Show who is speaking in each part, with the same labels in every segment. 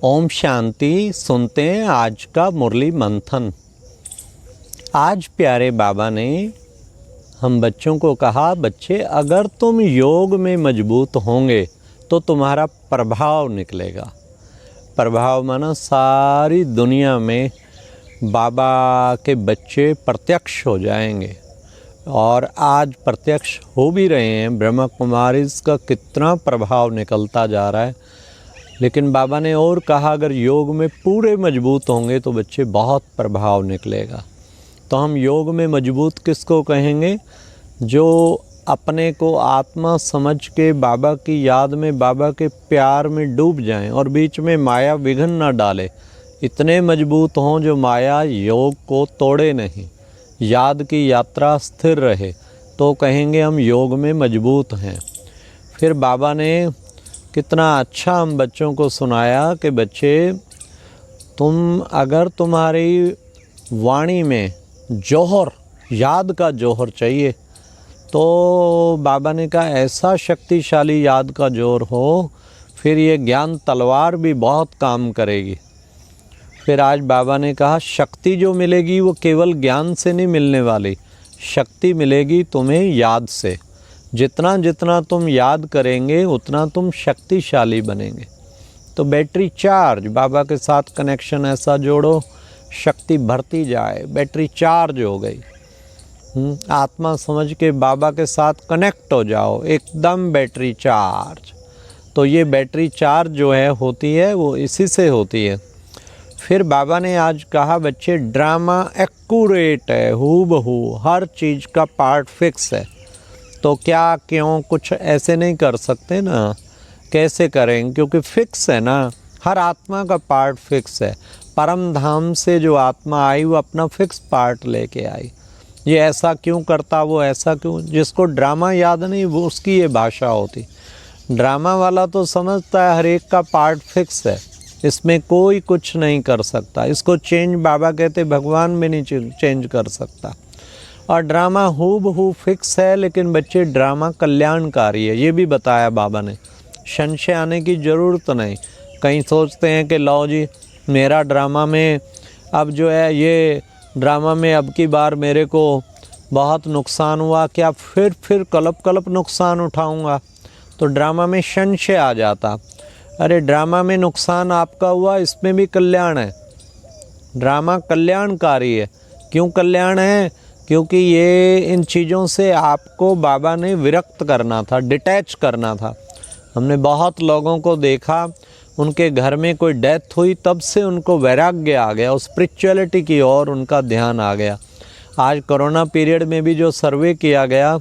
Speaker 1: ओम शांति। सुनते हैं आज का मुरली मंथन। आज प्यारे बाबा ने हम बच्चों को कहा, बच्चे अगर तुम योग में मजबूत होंगे तो तुम्हारा प्रभाव निकलेगा। प्रभाव माना सारी दुनिया में बाबा के बच्चे प्रत्यक्ष हो जाएंगे और आज प्रत्यक्ष हो भी रहे हैं। ब्रह्मा कुमारी का कितना प्रभाव निकलता जा रहा है। लेकिन बाबा ने और कहा, अगर योग में पूरे मजबूत होंगे तो बच्चे बहुत प्रभाव निकलेगा। तो हम योग में मजबूत किसको कहेंगे? जो अपने को आत्मा समझ के बाबा की याद में, बाबा के प्यार में डूब जाएं और बीच में माया विघ्न न डाले। इतने मजबूत हों जो माया योग को तोड़े नहीं, याद की यात्रा स्थिर रहे, तो कहेंगे हम योग में मजबूत हैं। फिर बाबा ने कितना अच्छा हम बच्चों को सुनाया कि बच्चे, तुम अगर तुम्हारी वाणी में जौहर, याद का जौहर चाहिए, तो बाबा ने कहा ऐसा शक्तिशाली याद का जोर हो, फिर ये ज्ञान तलवार भी बहुत काम करेगी। फिर आज बाबा ने कहा शक्ति जो मिलेगी वो केवल ज्ञान से नहीं मिलने वाली, शक्ति मिलेगी तुम्हें याद से। जितना जितना तुम याद करेंगे उतना तुम शक्तिशाली बनेंगे। तो बैटरी चार्ज, बाबा के साथ कनेक्शन ऐसा जोड़ो, शक्ति बढ़ती जाए, बैटरी चार्ज हो गई। आत्मा समझ के बाबा के साथ कनेक्ट हो जाओ, एकदम बैटरी चार्ज। तो ये बैटरी चार्ज जो है होती है वो इसी से होती है। फिर बाबा ने आज कहा, बच्चे ड्रामा एक्यूरेट है, हूबहू हर चीज़ का पार्ट फिक्स है। तो क्या क्यों कुछ ऐसे नहीं कर सकते ना? कैसे करें? क्योंकि फिक्स है ना, हर आत्मा का पार्ट फिक्स है। परम धाम से जो आत्मा आई वो अपना फिक्स पार्ट लेके आई। ये ऐसा क्यों करता, वो ऐसा क्यों? जिसको ड्रामा याद नहीं वो उसकी ये भाषा होती। ड्रामा वाला तो समझता है हर एक का पार्ट फिक्स है, इसमें कोई कुछ नहीं कर सकता। इसको चेंज बाबा कहते भगवान भी नहीं चेंज कर सकता। और ड्रामा हूबहू फिक्स है, लेकिन बच्चे ड्रामा कल्याणकारी है, ये भी बताया बाबा ने। संशय आने की ज़रूरत नहीं। कहीं सोचते हैं कि लो जी मेरा ड्रामा में अब जो है, ये ड्रामा में अब की बार मेरे को बहुत नुकसान हुआ, क्या फिर कलप नुकसान उठाऊंगा? तो ड्रामा में संशय आ जाता। अरे ड्रामा में नुकसान आपका हुआ, इसमें भी कल्याण है। ड्रामा कल्याणकारी है। क्यों कल्याण है? क्योंकि ये इन चीज़ों से आपको बाबा ने विरक्त करना था, डिटैच करना था। हमने बहुत लोगों को देखा, उनके घर में कोई डेथ हुई तब से उनको वैराग्य आ गया, उस स्पिरिचुअलिटी की ओर उनका ध्यान आ गया। आज कोरोना पीरियड में भी जो सर्वे किया गया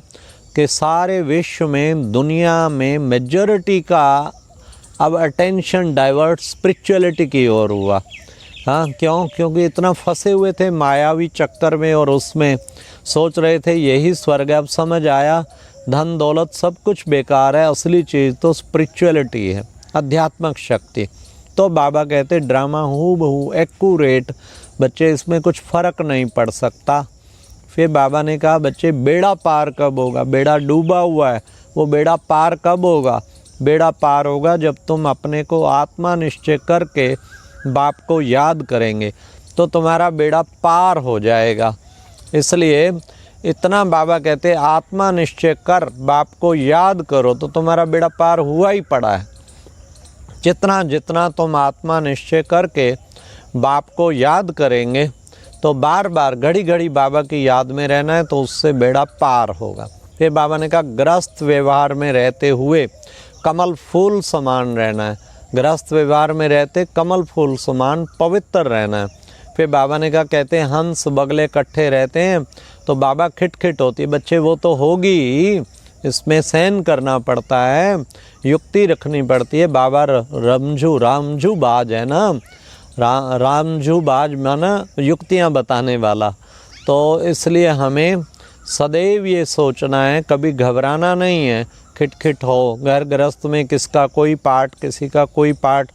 Speaker 1: कि सारे विश्व में, दुनिया में मेजॉरिटी का अब अटेंशन डाइवर्ट स्पिरिचुअलिटी की ओर हुआ। हाँ, क्यों? क्योंकि इतना फंसे हुए थे मायावी चक्कर में और उसमें सोच रहे थे यही स्वर्ग है। अब समझ आया धन दौलत सब कुछ बेकार है, असली चीज़ तो स्पिरिचुअलिटी है, आध्यात्मिक शक्ति। तो बाबा कहते ड्रामा हूबहू एक्यूरेट, बच्चे इसमें कुछ फ़र्क नहीं पड़ सकता। फिर बाबा ने कहा, बच्चे बेड़ा पार कब होगा? बेड़ा डूबा हुआ है, वो बेड़ा पार कब होगा? बेड़ा पार होगा जब तुम अपने को आत्मा निश्चय करके बाप को याद करेंगे, तो तुम्हारा बेड़ा पार हो जाएगा। इसलिए इतना बाबा कहते आत्मा निश्चय कर, बाप को याद करो, तो तुम्हारा बेड़ा पार हुआ ही पड़ा है। जितना जितना तुम आत्मा निश्चय करके बाप को याद करेंगे, तो बार बार घड़ी घड़ी बाबा की याद में रहना है, तो उससे बेड़ा पार होगा। फिर बाबा ने कहा गृहस्थ व्यवहार में रहते हुए कमल फूल समान रहना है। गृहस्थ व्यवहार में रहते कमल फूल समान पवित्र रहना है। फिर बाबा ने कहा, कहते हैं हंस बगले इकट्ठे रहते हैं तो बाबा खिटखिट होती है। बच्चे वो तो होगी, इसमें सहन करना पड़ता है, युक्ति रखनी पड़ती है। बाबा रामझू बाज है ना, रामझू बाज माना युक्तियाँ बताने वाला। तो इसलिए हमें सदैव ये सोचना है, कभी घबराना नहीं है। खिटखिट हो, घर गृहस्थ में किसका कोई पार्ट, किसी का कोई पार्ट।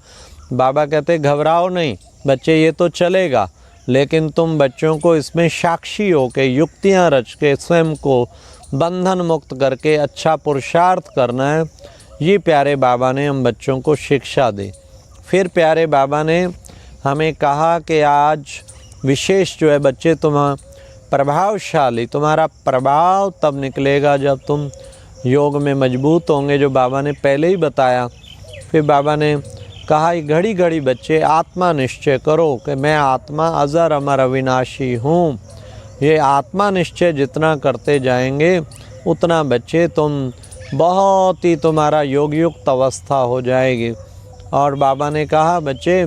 Speaker 1: बाबा कहते घबराओ नहीं बच्चे, ये तो चलेगा, लेकिन तुम बच्चों को इसमें साक्षी हो के युक्तियाँ रच के स्वयं को बंधन मुक्त करके अच्छा पुरुषार्थ करना है। ये प्यारे बाबा ने हम बच्चों को शिक्षा दी। फिर प्यारे बाबा ने हमें कहा कि आज विशेष जो है बच्चे तुम प्रभावशाली, तुम्हारा प्रभाव तब निकलेगा जब तुम योग में मजबूत होंगे, जो बाबा ने पहले ही बताया। फिर बाबा ने कहा घड़ी घड़ी बच्चे आत्मा निश्चय करो कि मैं आत्मा अजर अमर अविनाशी हूँ। ये आत्मा निश्चय जितना करते जाएंगे उतना बच्चे तुम बहुत ही तुम्हारा योग युक्त अवस्था हो जाएगी। और बाबा ने कहा बच्चे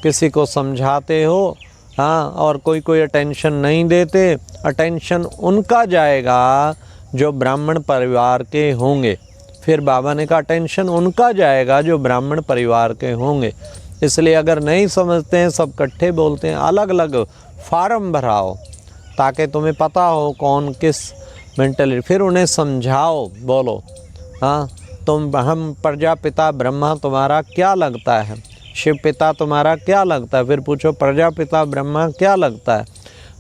Speaker 1: किसी को समझाते हो, हाँ, और कोई अटेंशन नहीं देते, अटेंशन उनका जाएगा जो ब्राह्मण परिवार के होंगे। फिर बाबा ने कहा अटेंशन उनका जाएगा जो ब्राह्मण परिवार के होंगे। इसलिए अगर नहीं समझते हैं, सब इकट्ठे बोलते हैं, अलग अलग फार्म भराओ ताकि तुम्हें पता हो कौन किस मेंटलिटी। फिर उन्हें समझाओ, बोलो हाँ हम प्रजापिता ब्रह्मा तुम्हारा क्या लगता है, शिव पिता तुम्हारा क्या लगता है। फिर पूछो प्रजापिता ब्रह्मा क्या लगता है।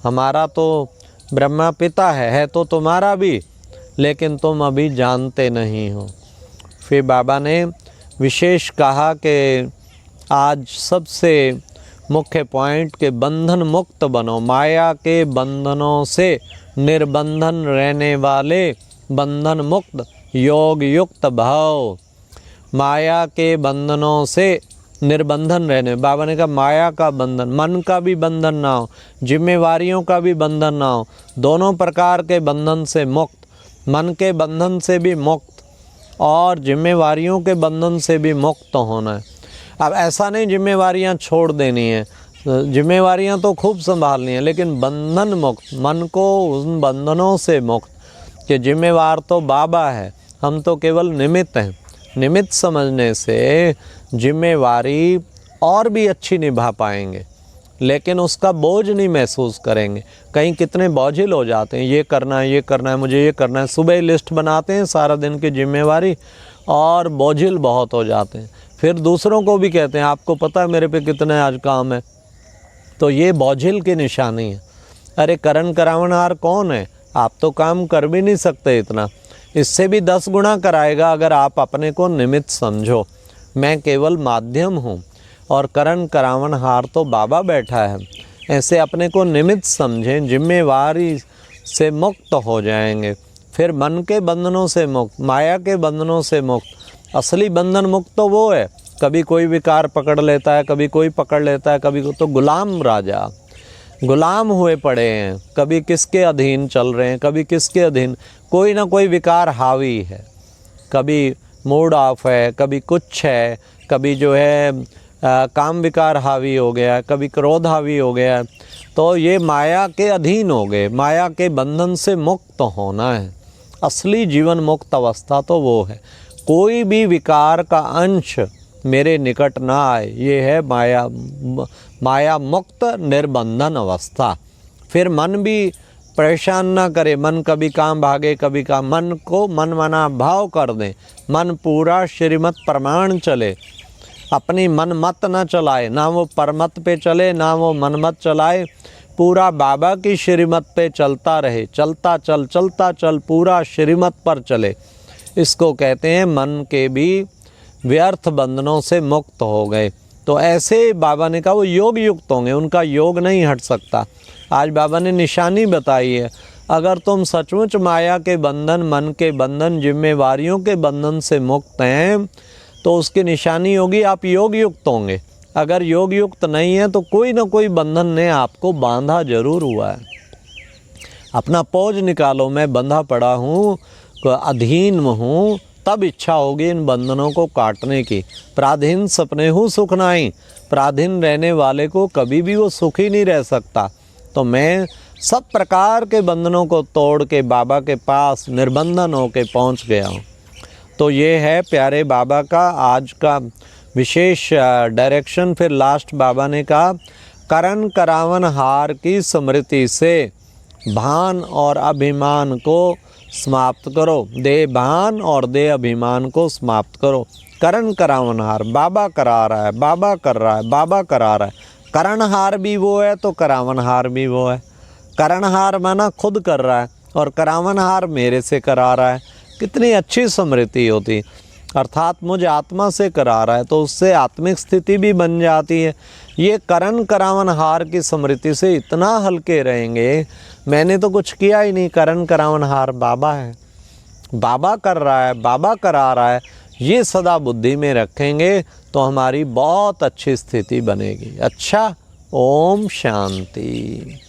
Speaker 1: हमारा तो ब्रह्मा पिता है तो तुम्हारा भी, लेकिन तुम अभी जानते नहीं हो। फिर बाबा ने विशेष कहा कि आज सबसे मुख्य पॉइंट के बंधन मुक्त बनो, माया के बंधनों से निर्बंधन रहने वाले बंधन मुक्त योग युक्त भाव। माया के बंधनों से निर्बंधन रहने, बाबा ने कहा माया का बंधन, मन का भी बंधन ना हो, जिम्मेवारियों का भी बंधन ना हो, दोनों प्रकार के बंधन से मुक्त, मन के बंधन से भी मुक्त और जिम्मेवारियों के बंधन से भी मुक्त होना है। अब ऐसा नहीं जिम्मेवारियां छोड़ देनी है, जिम्मेवारियां तो खूब संभालनी है, लेकिन बंधन मुक्त, मन को उन बंधनों से मुक्त कि जिम्मेवार तो बाबा है, हम तो केवल निमित्त हैं। निमित्त समझने से जिम्मेवारी और भी अच्छी निभा पाएंगे, लेकिन उसका बोझ नहीं महसूस करेंगे। कहीं कितने बोझिल हो जाते हैं, ये करना है, ये करना है, मुझे ये करना है, सुबह लिस्ट बनाते हैं सारा दिन की जिम्मेवारी और बोझिल बहुत हो जाते हैं। फिर दूसरों को भी कहते हैं आपको पता है मेरे पे कितने आज काम है, तो ये बोझिल की निशानी है। अरे करण करावनहार कौन है, आप तो काम कर भी नहीं सकते इतना, इससे भी 10 गुना कराएगा अगर आप अपने को निमित्त समझो। मैं केवल माध्यम हूँ और करण करावनहार तो बाबा बैठा है। ऐसे अपने को निमित्त समझें, जिम्मेवारी से मुक्त हो जाएंगे। फिर मन के बंधनों से मुक्त, माया के बंधनों से मुक्त। असली बंधन मुक्त तो वो है, कभी कोई विकार पकड़ लेता है, कभी कोई पकड़ लेता है, कभी तो गुलाम राजा, गुलाम हुए पड़े हैं, कभी किसके अधीन चल रहे हैं, कभी किसके अधीन, कोई ना कोई विकार हावी है, कभी मूड ऑफ है, कभी कुछ है, कभी जो है काम विकार हावी हो गया, कभी क्रोध हावी हो गया। तो ये माया के अधीन हो गए। माया के बंधन से मुक्त होना है। असली जीवन मुक्त अवस्था तो वो है, कोई भी विकार का अंश मेरे निकट ना आए, ये है माया मुक्त निर्बंधन अवस्था। फिर मन भी परेशान ना करे, मन कभी काम भागे कभी काम, मन को मन मना भाव कर दें, मन पूरा श्रीमत प्रमाण चले, अपनी मन मत ना चलाए, ना वो परमत पे चले ना वो मनमत चलाए, पूरा बाबा की श्रीमत पे चलता रहे, चलता चल पूरा श्रीमत पर चले। इसको कहते हैं मन के भी व्यर्थ बंधनों से मुक्त हो गए। तो ऐसे बाबा ने कहा वो योग युक्त होंगे, उनका योग नहीं हट सकता। आज बाबा ने निशानी बताई है, अगर तुम सचमुच माया के बंधन, मन के बंधन, जिम्मेवारियों के बंधन से मुक्त हैं तो उसकी निशानी होगी आप योग युक्त होंगे। अगर योग युक्त नहीं है तो कोई ना कोई बंधन ने आपको बांधा जरूर हुआ है। अपना पौज निकालो, मैं बंधा पड़ा हूँ, अधीन हूँ, तब इच्छा होगी इन बंधनों को काटने की। पराधीन सपने हूँ सुख नाई, पराधीन रहने वाले को कभी भी वो सुखी नहीं रह सकता। तो मैं सब प्रकार के बंधनों को तोड़ के बाबा के पास निर्बंधन होके पहुँच गया हूँ। तो ये है प्यारे बाबा का आज का विशेष डायरेक्शन। फिर लास्ट बाबा ने कहा करण करावन हार की स्मृति से भान और अभिमान को समाप्त करो, देह भान और देह अभिमान को समाप्त करो। करण करावनहार बाबा करा रहा है, बाबा कर रहा है, बाबा करा रहा है। करणहार भी वो है तो करावनहार भी वो है। करणहार माना खुद कर रहा है और करावनहार मेरे से करा रहा है। कितनी अच्छी स्मृति होती। अर्थात मुझ आत्मा से करा रहा है, तो उससे आत्मिक स्थिति भी बन जाती है। ये करण करावन हार की स्मृति से इतना हल्के रहेंगे, मैंने तो कुछ किया ही नहीं, करण करावन हार बाबा है, बाबा कर रहा है, बाबा करा रहा है, ये सदा बुद्धि में रखेंगे तो हमारी बहुत अच्छी स्थिति बनेगी। अच्छा, ओम शांति।